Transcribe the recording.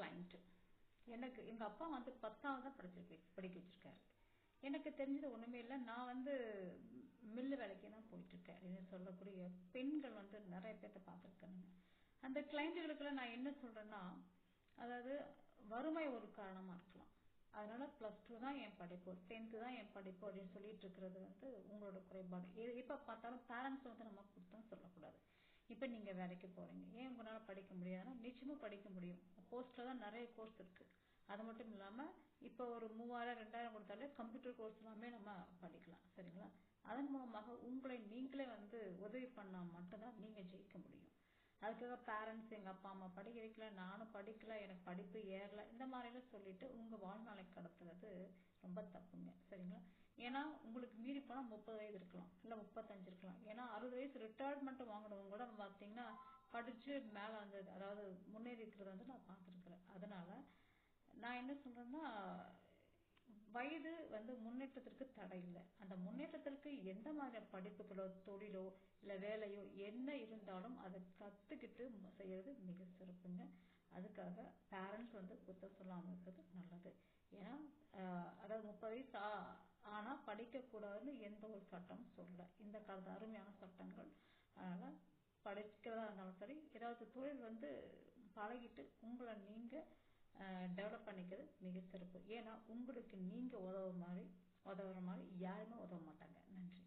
Client. எனக்கு எங்க அப்பா வந்து 10வது தான் படிக்க வச்சிருக்காரு. எனக்கு தெரிஞ்சது ஒண்ணுமே இல்லை. நான் வந்து மில்லு வேலைக்கு தான் போயிட்டு இருக்கேன். சொல்லக்கூடிய பெண்கள் வந்து நிறைய பேர்த்த பார்த்துருக்கேனுங்க. அந்த கிளைண்ட்டுகளுக்குள்ள நான் என்ன சொல்றேன்னா, அதாவது வறுமை ஒரு காரணமா இருக்கலாம். அதனால +2 தான் என் படிப்பு, 10th தான் என் படிப்பு அப்படின்னு சொல்லிட்டு இருக்கிறது வந்து உங்களோட குறைபாடு. எப்ப பார்த்தாலும் பேரண்ட்ஸ் வந்து நம்ம குத்தம் சொல்லக்கூடாது. இப்ப நீங்க வேலைக்கு போறீங்க, ஏன் உங்களால படிக்க முடியாதுன்னா நிச்சயமா படிக்க முடியும். போஸ்ட்ல தான் நிறைய கோர்ஸ் இருக்கு. அது மட்டும் இல்லாம இப்ப ஒரு 3000 2000 கொடுத்தாலே கம்ப்யூட்டர் கோர்ஸ் எல்லாமே நம்ம படிக்கலாம். சரிங்களா? அதன் மூலமாக உங்களை நீங்களே வந்து உதவி பண்ணா மட்டும்தான் நீங்க ஜெயிக்க முடியும். அதுக்காக பேரண்ட்ஸ் எங்க அப்பா அம்மா படிக்க வைக்கல, நானும் படிக்கல, எனக்கு படிப்பு ஏறல, இந்த மாதிரிலாம் சொல்லிட்டு உங்க வாழ்நாளை கடத்துறது ரொம்ப தப்புங்க. சரிங்களா? ஏன்னா உங்களுக்கு மீறி போனா 30 வயது இருக்கலாம், இல்ல 35 இருக்கலாம். ஏன்னா 60 வயசு ரிட்டையர்மெண்ட் வாங்கினவங்க கூட பாத்தீங்கன்னா படிச்சு மேல வந்தது, அதாவது முன்னேறி இருக்கிறத வந்து நான் பார்த்திருக்கிறேன். அதனால நான் என்ன சொல்றேன்னா, வயது வந்து முன்னேற்றத்திற்கு தடை இல்லை. அந்த முன்னேற்றத்திற்கு எந்த மாதிரி படிப்புகளோ தொழிலோ இல்ல வேலையோ என்ன இருந்தாலும் அதை கத்துக்கிட்டு செய்யறது மிக சிறப்புங்க. அதுக்காக பேரண்ட்ஸ் வந்து குத்த சொல்லாம இருக்கிறது நல்லது. ஏன்னா அதாவது 30 வயசு ஆனா படிக்க கூடாதுன்னு எந்த ஒரு சட்டமும் சொல்ல. இந்த காலத்து அருமையான சட்டங்கள். அதனால படிக்கிறதா இருந்தாலும் சரி, ஏதாவது தொழில் வந்து பழகிட்டு உங்களை நீங்க டெவலப் பண்ணிக்கிறது மிக சிறப்பு. ஏன்னா உங்களுக்கு நீங்க உதவுற மாதிரி யாருமே உதவ மாட்டாங்க. நன்றி.